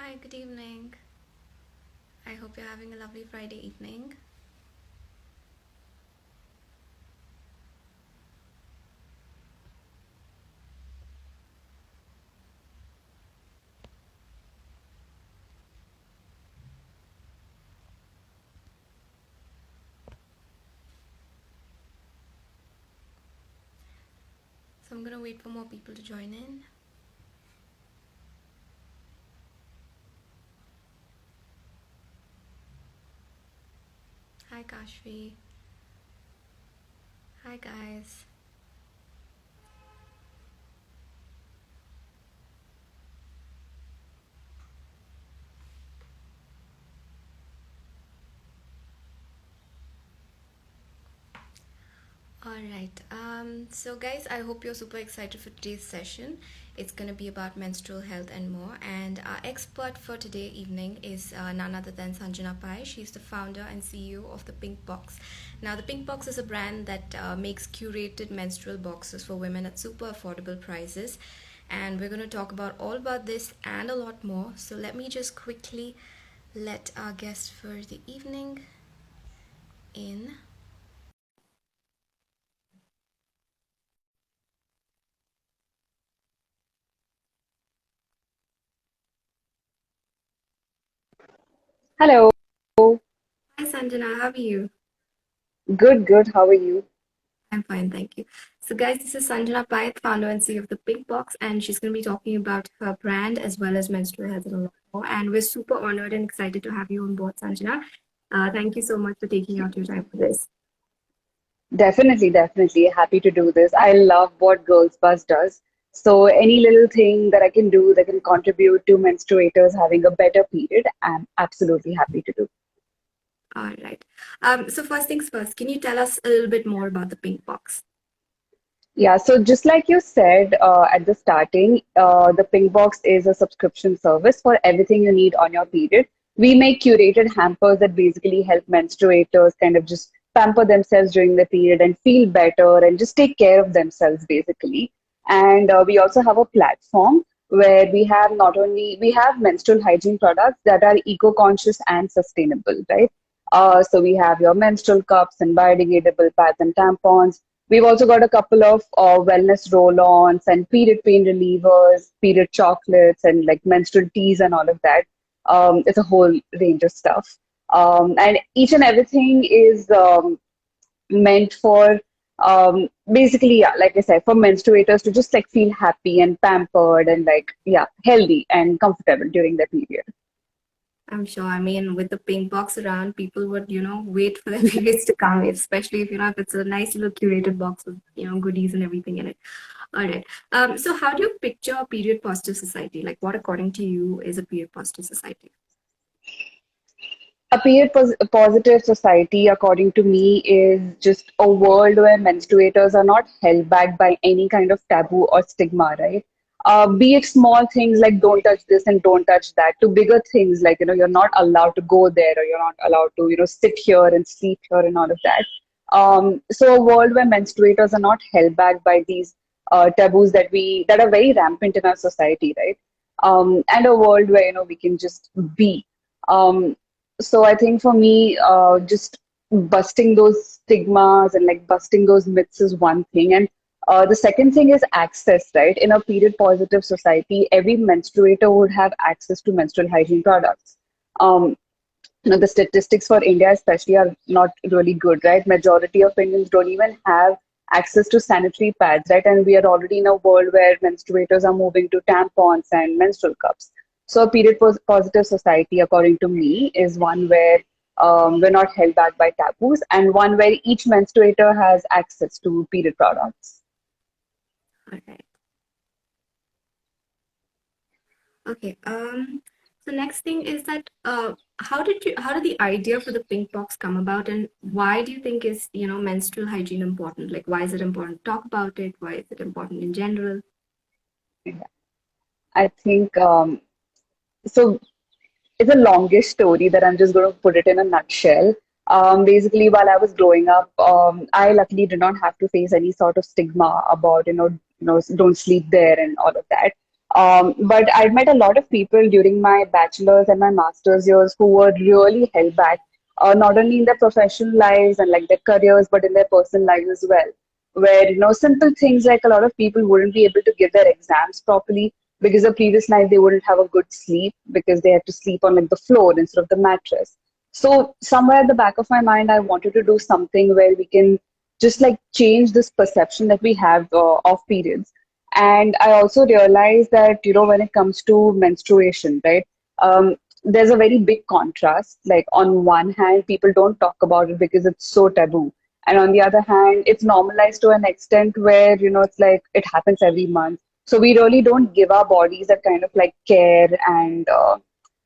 Hi, good evening. I hope you're having a lovely Friday evening. So I'm gonna wait for more people to join in. Hi, Kashvi. Hi, guys. All right. So guys, I hope you're super excited for today's session. It's gonna be about menstrual health and more. And our expert for today evening is none other than Sanjana Pai. She's the founder and CEO of the Pink Box. Now, the Pink Box is a brand that makes curated menstrual boxes for women at super affordable prices. And we're gonna talk about all about this and a lot more. So let me just quickly let our guest for the evening in. Hello. Hi, Sanjana. How are you? Good, good. How are you? I'm fine, thank you. So, guys, this is Sanjana Pai, founder and CEO of the Pink Box, and she's going to be talking about her brand as well as menstrual health and a lot more. And we're super honored and excited to have you on board, Sanjana. Thank you so much for taking out your time for this. Definitely, definitely. Happy to do this. I love what Girls Buzz does. So, any little thing that I can do that can contribute to menstruators having a better period, I'm absolutely happy to do. All right. So, first things first, can you tell us a little bit more about the Pink Box? Yeah, so just like you said at the starting, the Pink Box is a subscription service for everything you need on your period. We make curated hampers that basically help menstruators kind of just pamper themselves during the period and feel better and just take care of themselves basically. And we also have a platform where we have not only we have menstrual hygiene products that are eco-conscious and sustainable, right? So we have your menstrual cups and biodegradable pads and tampons. We've also got a couple of wellness roll-ons and period pain relievers, period chocolates, and like menstrual teas and all of that. It's a whole range of stuff. And each and everything is meant for basically, yeah, like I said, for menstruators to just like feel happy and pampered and like, yeah, healthy and comfortable during their period. I'm sure. I mean, with the Pink Box around, people would, wait for their periods to come, especially if it's a nice little curated box with, goodies and everything in it. All right. So how do you picture a period positive society? Like, what, according to you, is a period positive society? A positive society, according to me, is just a world where menstruators are not held back by any kind of taboo or stigma, right? Be it small things like don't touch this and don't touch that, to bigger things like, you're not allowed to go there or you're not allowed to, sit here and sleep here and all of that. So a world where menstruators are not held back by these taboos that are very rampant in our society, right? And a world where, we can just be. Um, so I think for me, just busting those stigmas and like busting those myths is one thing. And the second thing is access, right? In a period positive society, every menstruator would have access to menstrual hygiene products. Um, the statistics for India especially are not really good, right? Majority of Indians don't even have access to sanitary pads, right? And we are already in a world where menstruators are moving to tampons and menstrual cups. So a period positive society, according to me, is one where we're not held back by taboos and one where each menstruator has access to period products. All right. Okay. So next thing is that how did the idea for the Pink Box come about, and why do you think is menstrual hygiene important? Like, why is it important to talk about it? Why is it important in general? I think so. It's a longish story that I'm just going to put it in a nutshell. Basically, while I was growing up, I luckily did not have to face any sort of stigma about, don't sleep there and all of that. But I've met a lot of people during my bachelor's and my master's years who were really held back, not only in their professional lives and like their careers, but in their personal lives as well. Where, simple things like a lot of people wouldn't be able to give their exams properly because the previous night they wouldn't have a good sleep because they had to sleep on like the floor instead of the mattress. So somewhere at the back of my mind, I wanted to do something where we can just like change this perception that we have of periods. And I also realized that, when it comes to menstruation, right, there's a very big contrast. Like, on one hand, people don't talk about it because it's so taboo. And on the other hand, it's normalized to an extent where, it's like it happens every month. So we really don't give our bodies that kind of like care and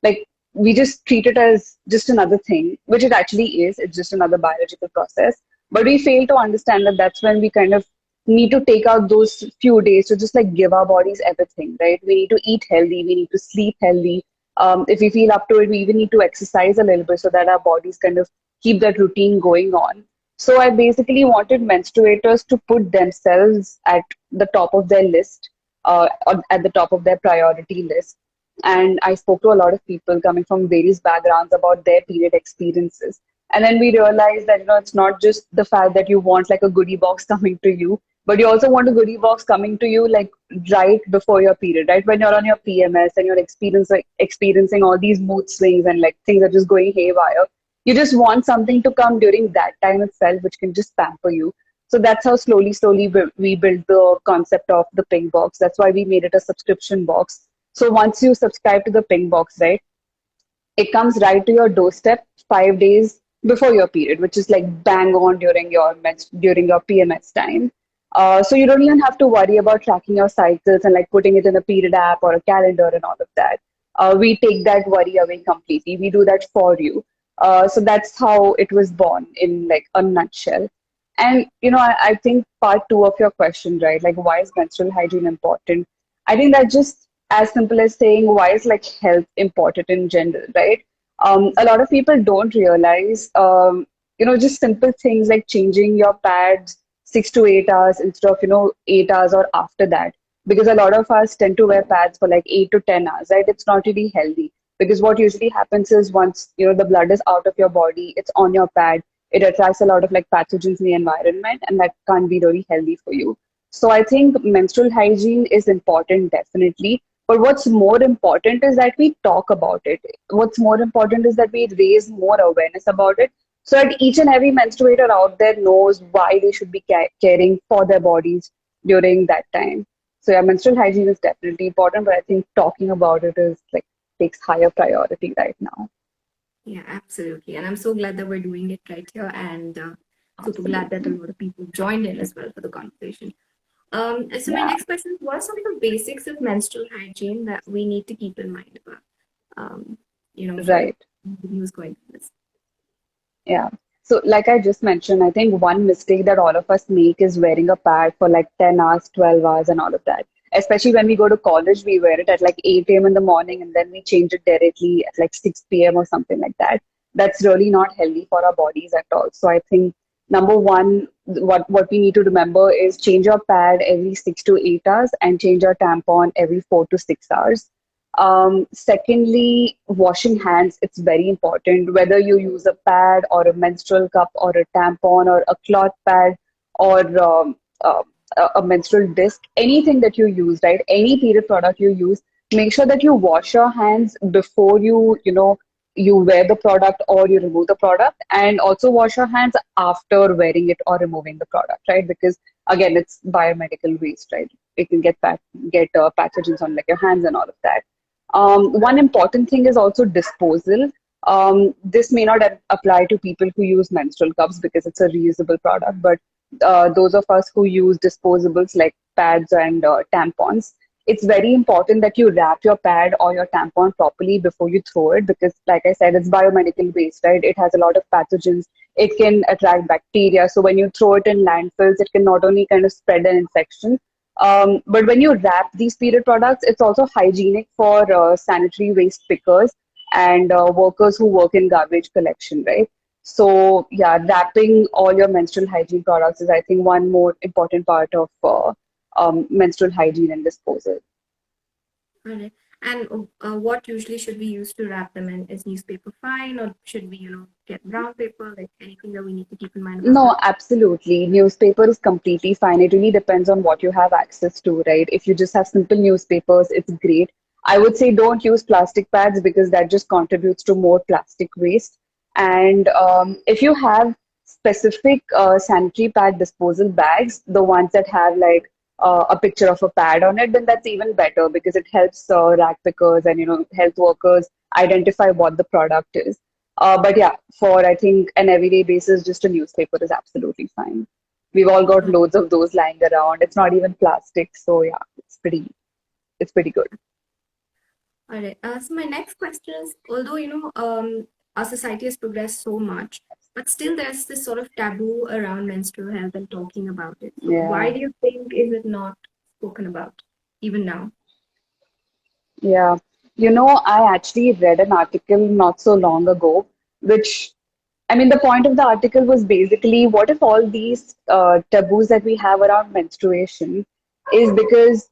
like we just treat it as just another thing, which it actually is. It's just another biological process. But we fail to understand that that's when we kind of need to take out those few days to just like give our bodies everything, right? We need to eat healthy, we need to sleep healthy. If we feel up to it, we even need to exercise a little bit so that our bodies kind of keep that routine going on. So I basically wanted menstruators to put themselves at the top of their list, or at the top of their priority list. And I spoke to a lot of people coming from various backgrounds about their period experiences. And then we realized that, it's not just the fact that you want like a goodie box coming to you, but you also want a goodie box coming to you like right before your period, right? When you're on your PMS and you're experiencing all these mood swings and like things are just going haywire. You just want something to come during that time itself, which can just pamper you. So that's how slowly we built the concept of the pink box. That's why we made it a subscription box. So once you subscribe to the pink box, right, it comes right to your doorstep 5 days before your period, which is like bang on during your PMS time. So you don't even have to worry about tracking your cycles and like putting it in a period app or a calendar and all of that. We take that worry away completely. We do that for you. So that's how it was born in like a nutshell. And I think part two of your question, right? Like, why is menstrual hygiene important? I think that just as simple as saying why is like health important in general, right? A lot of people don't realize, just simple things like changing your pads 6 to 8 hours instead of 8 hours or after that, because a lot of us tend to wear pads for like 8 to 10 hours, right? It's not really healthy because what usually happens is once the blood is out of your body, it's on your pad. It attracts a lot of like pathogens in the environment, and that can't be really healthy for you. So I think menstrual hygiene is important, definitely. But what's more important is that we talk about it. What's more important is that we raise more awareness about it so that each and every menstruator out there knows why they should be caring for their bodies during that time. So yeah, menstrual hygiene is definitely important, but I think talking about it is like takes higher priority right now. Yeah, absolutely. And I'm so glad that we're doing it right here, and super glad that a Absolutely. lot of people joined in as well for the conversation. So my Yeah, next question is, what are some of the basics of menstrual hygiene that we need to keep in mind about, um, for right. who's going through this? Yeah. So, like I just mentioned, I think one mistake that all of us make is wearing a pad for like 10 hours, 12 hours, and all of that. Especially when we go to college, we wear it at like 8 a.m. in the morning and then we change it directly at like 6 p.m. or something like that. That's really not healthy for our bodies at all. So, I think number one, what we need to remember is change your pad every 6 to 8 hours and change your tampon every 4 to 6 hours. Secondly, washing hands, it's very important. Whether you use a pad or a menstrual cup or a tampon or a cloth pad or a menstrual disc, anything that you use, right? Any period product you use, make sure that you wash your hands before you wear the product or you remove the product, and also wash your hands after wearing it or removing the product, right? Because again, it's biomedical waste, right? It can get pathogens on like your hands and all of that. One important thing is also disposal. This may not apply to people who use menstrual cups because it's a reusable product, but those of us who use disposables like pads and tampons, it's very important that you wrap your pad or your tampon properly before you throw it because, like I said, it's biomedical waste, right? It has a lot of pathogens. It can attract bacteria. So when you throw it in landfills, it can not only kind of spread an infection, but when you wrap these period products, it's also hygienic for sanitary waste pickers and workers who work in garbage collection, right? So, yeah, wrapping all your menstrual hygiene products is, I think, one more important part of menstrual hygiene and disposal. All right. And what usually should we use to wrap them in? Is newspaper fine, or should we, get brown paper? Like anything that we need to keep in mind about No, that? absolutely. Newspaper is completely fine. It really depends on what you have access to, right? If you just have simple newspapers, it's great. I would say don't use plastic pads because that just contributes to more plastic waste. And if you have specific sanitary pad disposal bags, the ones that have like a picture of a pad on it, then that's even better because it helps rag pickers and health workers identify what the product is. But yeah, for I think an everyday basis, just a newspaper is absolutely fine. We've all got Oh, loads of those lying around. It's not even plastic, so yeah, it's pretty good. all right. So my next question is, although our society has progressed so much, but still there's this sort of taboo around menstrual health and talking about it. So why Yeah. do you think is it not spoken about even now? Yeah. I actually read an article not so long ago, which, I mean, the point of the article was basically what if all these taboos that we have around menstruation is because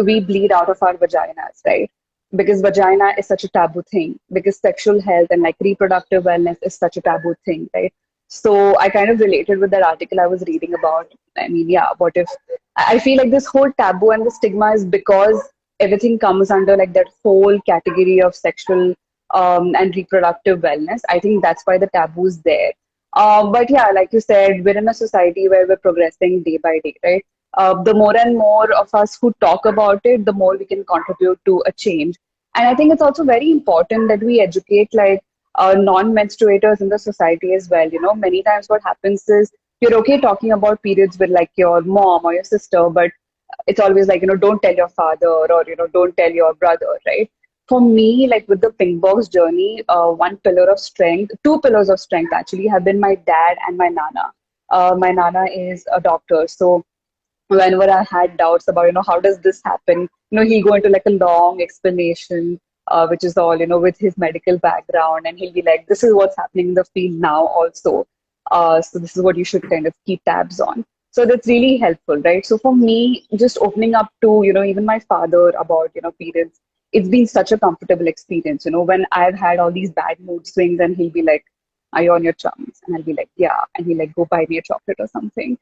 we bleed out of our vaginas, right? Because vagina is such a taboo thing, because sexual health and like reproductive wellness is such a taboo thing, right? So I kind of related with that article I was reading about. I mean, yeah, what if I feel like this whole taboo and the stigma is because everything comes under like that whole category of sexual and reproductive wellness. I think that's why the taboo's there. But yeah, like you said, we're in a society where we're progressing day by day, right? The more and more of us who talk about it, the more we can contribute to a change. And I think it's also very important that we educate like non-menstruators in the society as well. Many times what happens is you're okay talking about periods with like your mom or your sister, but it's always like, don't tell your father or, don't tell your brother, right? For me, like with the pink box journey, one pillar of strength, two pillars of strength actually have been my dad and my nana. My nana is a doctor, so whenever I had doubts about, how does this happen, he'll go into like a long explanation, which is all, with his medical background, and he'll be like, this is what's happening in the field now also. So this is what you should kind of keep tabs on. So that's really helpful, right? So for me, just opening up to, even my father about, periods, it's been such a comfortable experience, when I've had all these bad mood swings and he'll be like, are you on your chums? And I'll be like, yeah. And he'll like, go buy me a chocolate or something.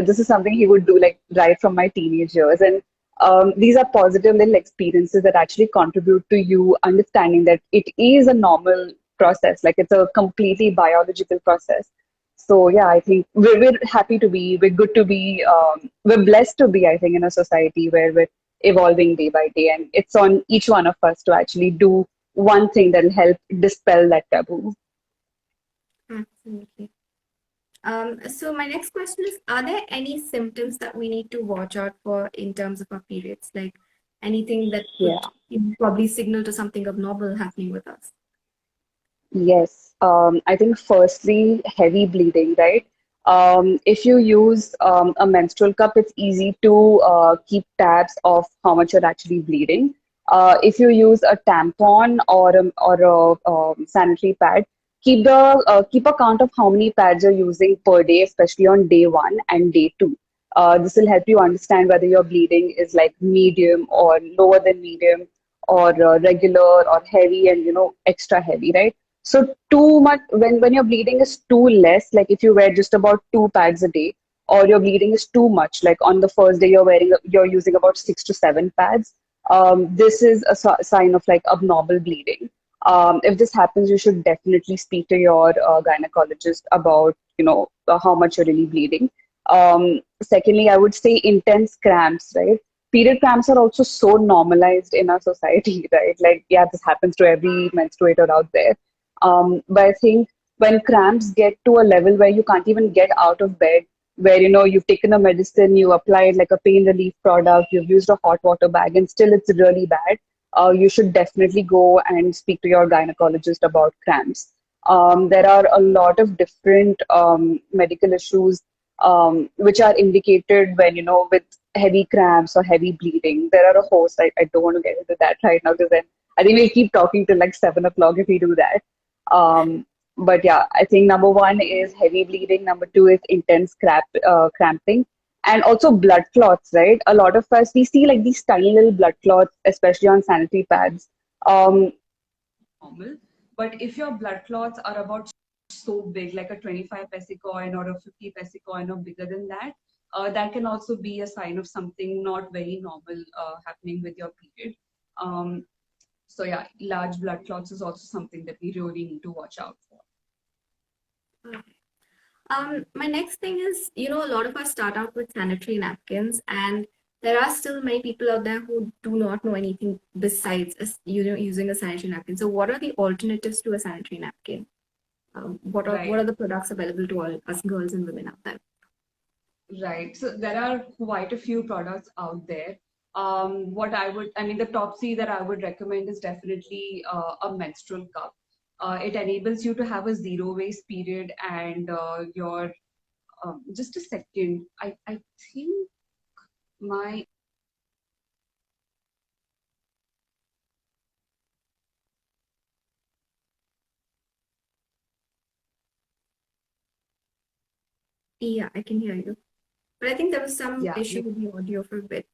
This is something he would do like right from my teenage years. And these are positive little experiences that actually contribute to you understanding that it is a normal process, like it's a completely biological process. So yeah, I think we're happy to be, we're good to be, we're blessed to be, I think, in a society where we're evolving day by day. And it's on each one of us to actually do one thing that will help dispel that taboo. Absolutely. So my next question is, are there any symptoms that we need to watch out for in terms of our periods? Like anything that Yeah. could probably signal to something abnormal happening with us? Yes, I think firstly, heavy bleeding, right? If you use a menstrual cup, it's easy to keep tabs of how much you're actually bleeding. If you use a tampon or a sanitary pad, keep a count of how many pads you're using per day, especially on day one and day two. This will help you understand whether your bleeding is like medium or lower than medium or regular or heavy and extra heavy, right? So too much when your bleeding is too less, like if you wear just about two pads a day, or your bleeding is too much, like on the first day you're using about 6 to 7 pads. This is a sign of like abnormal bleeding. If this happens, you should definitely speak to your gynecologist about how much you're really bleeding. Secondly, I would say intense cramps, right? Period cramps are also so normalized in our society, right? Like, yeah, this happens to every menstruator out there. But I think when cramps get to a level where you can't even get out of bed, where you've taken a medicine, you applied like a pain relief product, you've used a hot water bag, and still it's really bad, you should definitely go and speak to your gynecologist about cramps. There are a lot of different medical issues which are indicated when, with heavy cramps or heavy bleeding. There are a host. I don't want to get into that right now because then I think we'll keep talking till like 7 o'clock if we do that. But yeah, I think number one is heavy bleeding. Number two is intense cramping. And also blood clots, right? A lot of us, we see like these tiny little blood clots, especially on sanitary pads. Normal. But if your blood clots are about so big, like a 25 pesicoin or a 50 pesicoin or bigger than that, that can also be a sign of something not very normal happening with your period. Um, so yeah, large blood clots is also something that we really need to watch out for. My next thing is, a lot of us start out with sanitary napkins, and there are still many people out there who do not know anything besides, using a sanitary napkin. So, what are the alternatives to a sanitary napkin? What are Right. the products available to all us girls and women out there? Right. So there are quite a few products out there. I mean, the top three that I would recommend is definitely a menstrual cup. It enables you to have a zero waste period and just a second. I think my Yeah, I can hear you. But I think there was some yeah. issue with the audio for a bit.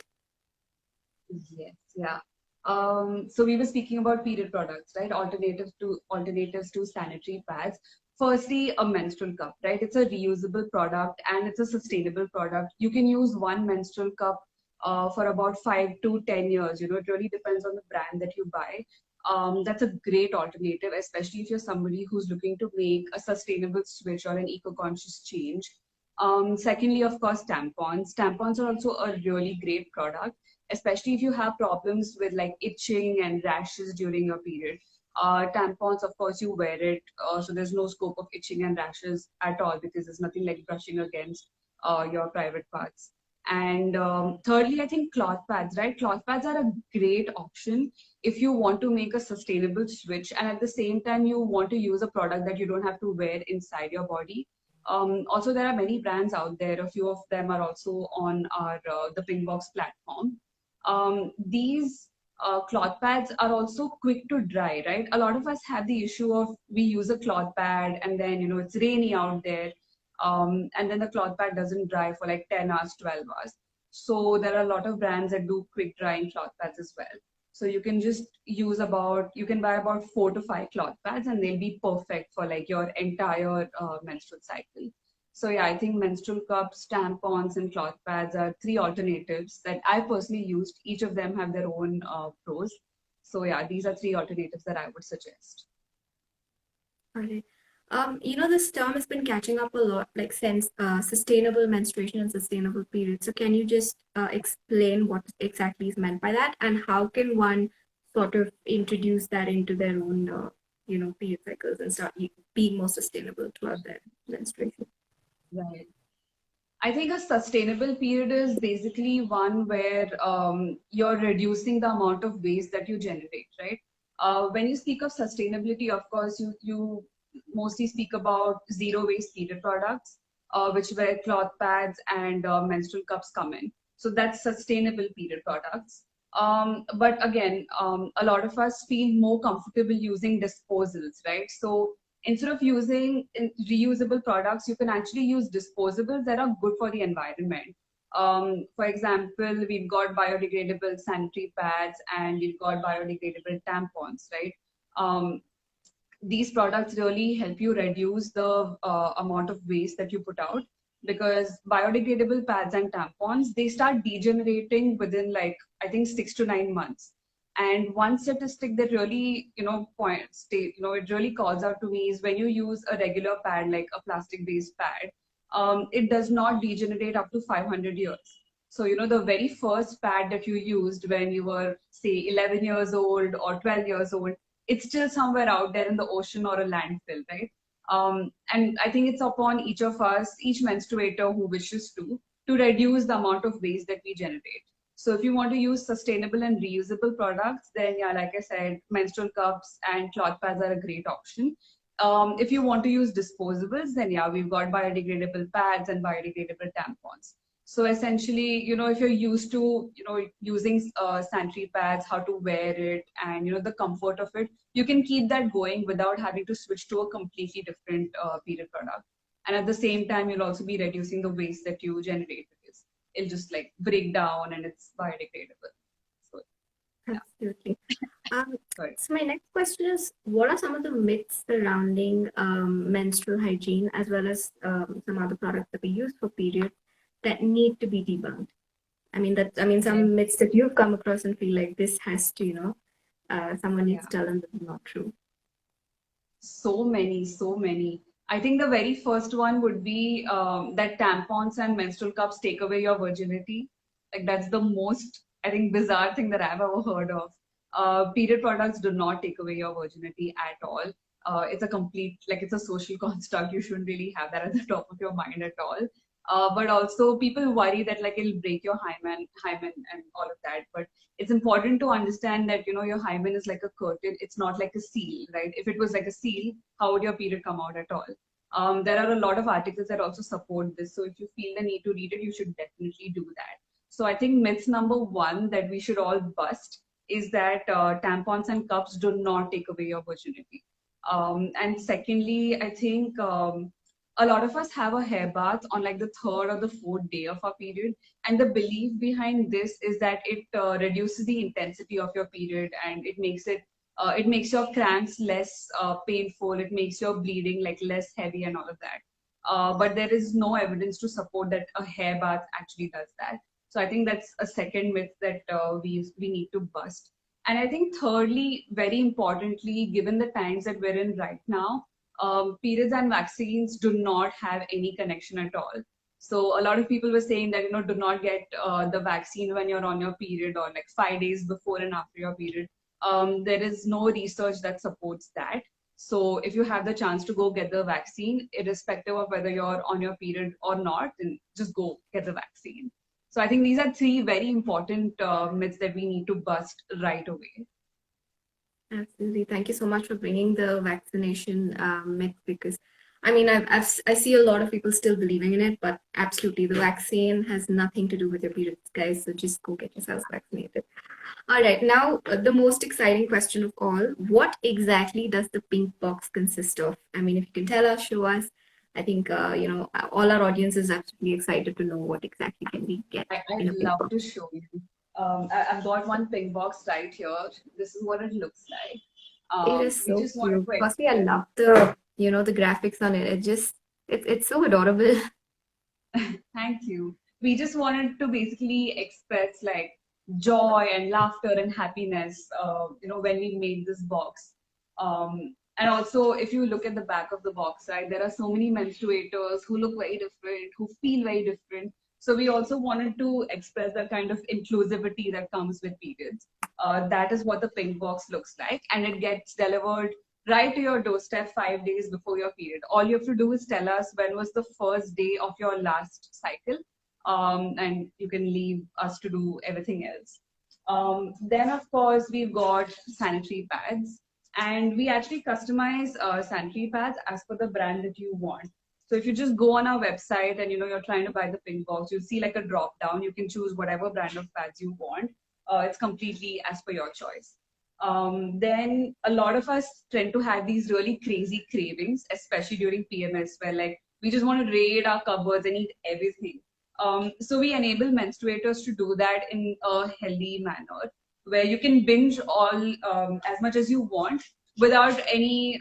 Yes, yeah. So we were speaking about period products, right? Alternatives to sanitary pads. Firstly, a menstrual cup, right? It's a reusable product and it's a sustainable product. You can use one menstrual cup for about 5 to 10 years. It really depends on the brand that you buy. That's a great alternative, especially if you're somebody who's looking to make a sustainable switch or an eco-conscious change. Secondly, of course, tampons. Tampons are also a really great product, especially if you have problems with like itching and rashes during your period. Tampons, of course, you wear it, so there's no scope of itching and rashes at all because there's nothing like brushing against your private parts. And thirdly, I think cloth pads, right? Cloth pads are a great option if you want to make a sustainable switch and at the same time you want to use a product that you don't have to wear inside your body. Also, there are many brands out there. A few of them are also on our the Pinkbox platform. These cloth pads are also quick to dry, right? A lot of us have the issue of we use a cloth pad and then it's rainy out there, and then the cloth pad doesn't dry for like 10 hours, 12 hours. So there are a lot of brands that do quick drying cloth pads as well. So you can buy about 4 to 5 cloth pads and they'll be perfect for like your entire menstrual cycle. So yeah, I think menstrual cups, tampons, and cloth pads are three alternatives that I personally used. Each of them have their own pros. So yeah, these are three alternatives that I would suggest. Alright. This term has been catching up a lot, like since sustainable menstruation and sustainable period. So can you just explain what exactly is meant by that, and how can one sort of introduce that into their own, period cycles and start being more sustainable throughout their menstruation? Right. I think a sustainable period is basically one where you're reducing the amount of waste that you generate, right? When you speak of sustainability, of course, you mostly speak about zero waste period products, which where cloth pads and menstrual cups come in. So that's sustainable period products. But again, a lot of us feel more comfortable using disposals, right? So instead of using reusable products, you can actually use disposables that are good for the environment. For example, we've got biodegradable sanitary pads and we've got biodegradable tampons, right? These products really help you reduce the amount of waste that you put out because biodegradable pads and tampons they start degenerating within like I think 6 to 9 months. And one statistic that really it really calls out to me is when you use a regular pad like a plastic based pad, it does not degenerate up to 500 years. So the very first pad that you used when you were say 11 years old or 12 years old, it's still somewhere out there in the ocean or a landfill, right? And I think it's upon each of us, each menstruator who wishes to reduce the amount of waste that we generate. So if you want to use sustainable and reusable products, then yeah, like I said, menstrual cups and cloth pads are a great option. If you want to use disposables, then yeah, we've got biodegradable pads and biodegradable tampons. So essentially, if you're used to, using sanitary pads, how to wear it, and the comfort of it, you can keep that going without having to switch to a completely different period product. And at the same time, you'll also be reducing the waste that you generate with this. it'll just like break down and it's biodegradable. So yeah, Absolutely. sorry. So my next question is, what are some of the myths surrounding menstrual hygiene as well as some other products that we use for periods that need to be debunked? I mean, Yeah. some myths that you've come across and feel like this has to, someone needs Yeah. to tell them that it's not true. So many, so many. I think the very first one would be that tampons and menstrual cups take away your virginity. Like that's the most, I think, bizarre thing that I've ever heard of. Period products do not take away your virginity at all. It's a complete, like it's a social construct. You shouldn't really have that at the top of your mind at all. But also people worry that like it'll break your hymen and all of that. But it's important to understand that your hymen is like a curtain. It's not like a seal, right? If it was like a seal, how would your period come out at all? There are a lot of articles that also support this. So if you feel the need to read it, you should definitely do that. So I think myth number one that we should all bust is that tampons and cups do not take away your virginity. And secondly, I think a lot of us have a hair bath on like the third or the fourth day of our period, and the belief behind this is that it reduces the intensity of your period, and it makes your cramps less painful. It makes your bleeding like less heavy and all of that. But there is no evidence to support that a hair bath actually does that. So I think that's a second myth that we need to bust. And I think thirdly, very importantly, given the times that we're in right now, periods and vaccines do not have any connection at all. So a lot of people were saying that do not get the vaccine when you're on your period or like 5 days before and after your period. There is no research that supports that. So if you have the chance to go get the vaccine, irrespective of whether you're on your period or not, then just go get the vaccine. So I think these are three very important myths that we need to bust right away. Absolutely. Thank you so much for bringing the vaccination myth because I see a lot of people still believing in it, but absolutely, the vaccine has nothing to do with your periods, guys. So just go get yourselves vaccinated. All right, now the most exciting question of all: what exactly does the pink box consist of? I mean, if you can tell us, show us. I think all our audience is absolutely excited to know what exactly can we get in I'd a pink love box. to show you. I've got one pink box right here. This is what it looks like. It is We so just wanted cute. to Firstly, I express. love the graphics on it. It's so adorable. Thank you. We just wanted to basically express like joy and laughter and happiness, when we made this box. And also, if you look at the back of the box, right, there are so many menstruators who look very different, who feel very different. So we also wanted to express that kind of inclusivity that comes with periods. That is what the pink box looks like, and it gets delivered right to your doorstep 5 days before your period. All you have to do is tell us when was the first day of your last cycle, and you can leave us to do everything else. Then, of course, we've got sanitary pads, and we actually customize sanitary pads as per the brand that you want. So if you just go on our website and you're trying to buy the pink box, you'll see like a drop down. You can choose whatever brand of pads you want. It's completely as per your choice. Then a lot of us tend to have these really crazy cravings, especially during PMS, where like we just want to raid our cupboards and eat everything. So we enable menstruators to do that in a healthy manner, where you can binge all as much as you want without any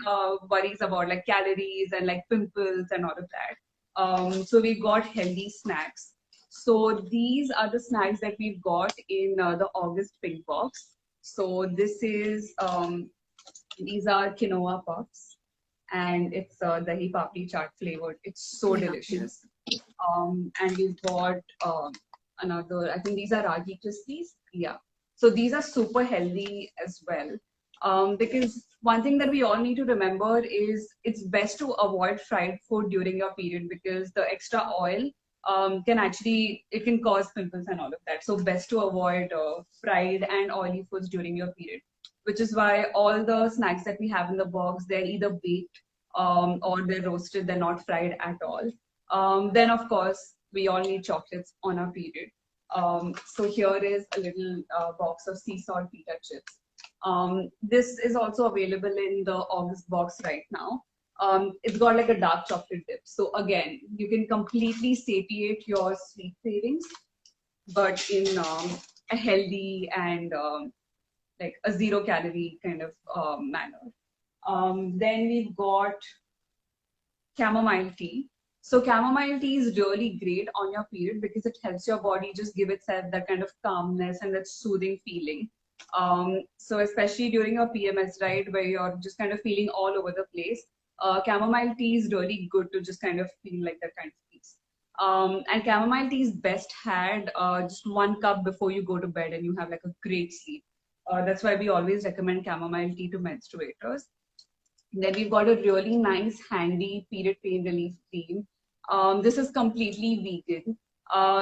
worries about like calories and like pimples and all of that. So we've got healthy snacks. So these are the snacks that we've got in the August Pink Box. So these are quinoa puffs, and it's dahi papdi chaat flavored. It's so Lovely. delicious. And we've got another. I think these are ragi crispies. Yeah. So these are super healthy as well. Because one thing that we all need to remember is it's best to avoid fried food during your period because the extra oil it can cause pimples and all of that. So best to avoid fried and oily foods during your period, which is why all the snacks that we have in the box, they're either baked or they're roasted, they're not fried at all. Then of course we all need chocolates on our period. So here is a little box of sea salt pita chips. This is also available in the August box right now. It's got like a dark chocolate dip. So again, you can completely satiate your sweet cravings. but in a healthy and like a zero calorie kind of manner. Then we've got chamomile tea. So chamomile tea is really great on your period because it helps your body just give itself that kind of calmness and that soothing feeling. So especially during your PMS, right, where you're just kind of feeling all over the place, chamomile tea is really good to just kind of feel like that kind of peace. And chamomile tea is best had just 1 cup before you go to bed and you have like a great sleep. That's why we always recommend chamomile tea to menstruators. Then we've got a really nice, handy period pain relief cream. This is completely vegan.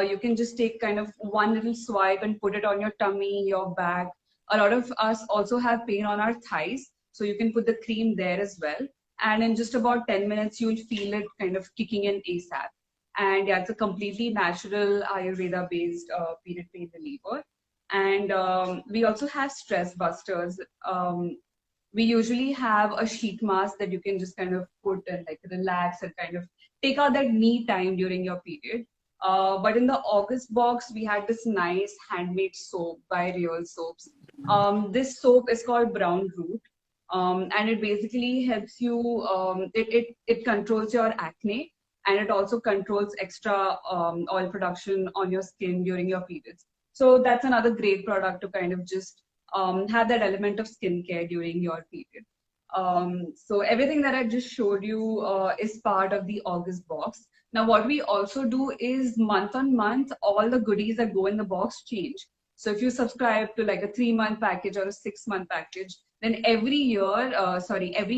You can just take kind of one little swipe and put it on your tummy, your back. A lot of us also have pain on our thighs, so you can put the cream there as well. And in just about 10 minutes, you'll feel it kind of kicking in ASAP. And yeah, it's a completely natural Ayurveda based period pain reliever. And we also have stress busters. We usually have a sheet mask that you can just kind of put and like relax and kind of take out that me time during your period. But in the August box, we had this nice handmade soap by Real Soaps. This soap is called Brown Root. And it basically helps you, it controls your acne and it also controls extra oil production on your skin during your periods. So that's another great product to kind of just have that element of skincare during your period. So everything that I just showed you is part of the August box. Now, what we also do is month on month, all the goodies that go in the box change. So if you subscribe to like a 3 month package or a 6 month package, then every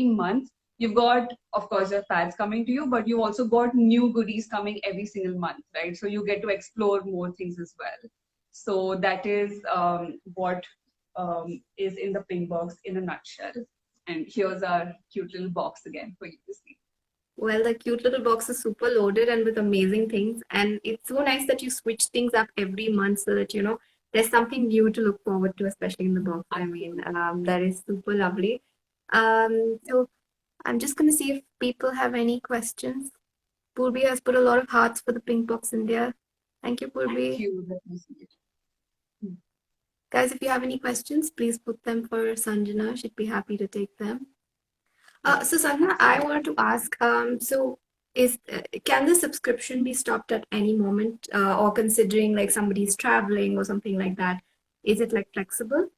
month, you've got, of course, your pads coming to you, but you also got new goodies coming every single month, right? So you get to explore more things as well. So that is what is in the pink box in a nutshell. And here's our cute little box again for you to see. Well, the cute little box is super loaded and with amazing things. And it's so nice that you switch things up every month so that, there's something new to look forward to, especially in the box. I mean, that is super lovely. So I'm just going to see if people have any questions. Purbi has put a lot of hearts for the pink box in there. Thank you, Thank Purbi. you. Let me see it. Guys, if you have any questions, please put them for Sanjana. She'd be happy to take them. So Sanjana, I wanted to ask, so can the subscription be stopped at any moment, or considering like somebody's traveling or something like that? Is it like flexible?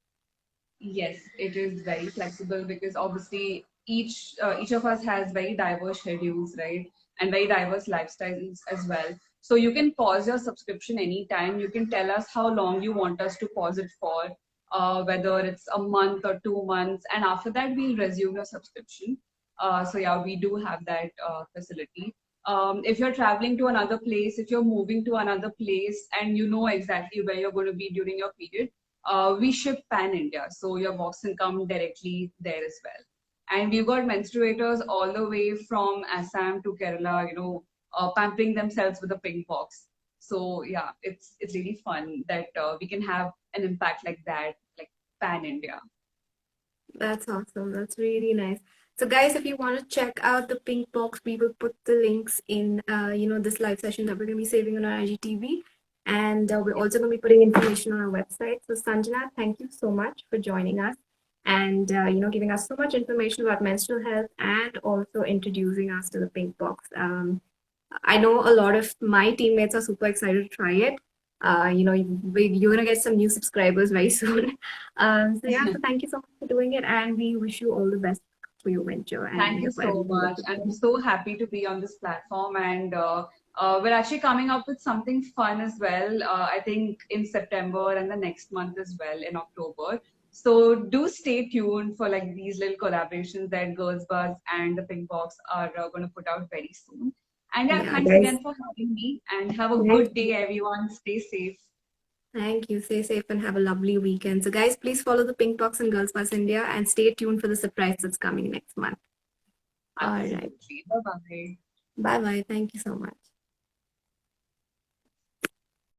Yes, it is very flexible because obviously each of us has very diverse schedules, right? And very diverse lifestyles as well. So you can pause your subscription anytime. You can tell us how long you want us to pause it for, whether it's a month or 2 months, and after that we'll resume your subscription. So yeah, we do have that facility. If you're traveling to another place, if you're moving to another place, and you know exactly where you're going to be during your period, we ship pan India, so your box can come directly there as well. And we've got menstruators all the way from Assam to Kerala, pampering themselves with a pink box. So yeah, it's really fun that we can have an impact like that, like pan India. That's awesome. That's really nice. So guys, if you want to check out the pink box, we will put the links in this live session that we're going to be saving on our IGTV. And we're also going to be putting information on our website. So Sanjana, thank you so much for joining us and giving us so much information about menstrual health and also introducing us to the pink box. I know a lot of my teammates are super excited to try it. You're gonna get some new subscribers very soon. So thank you so much for doing it, and we wish you all the best for your venture Thank and you for so everything that much. you're I'm doing. so happy to be on this platform, and we're actually coming up with something fun as well. I think in September and the next month as well in October. So do stay tuned for like these little collaborations that Girls Buzz and the Pink Box are going to put out very soon. And yeah, Yeah, thanks guys. again for having me, and have a Thank good you. day, everyone. Stay safe. Thank you. Stay safe and have a lovely weekend. So, guys, please follow the Pink Box and Girls Bus India and stay tuned for the surprise that's coming next month. All right. Absolutely. Bye bye. Bye bye. Thank you so much.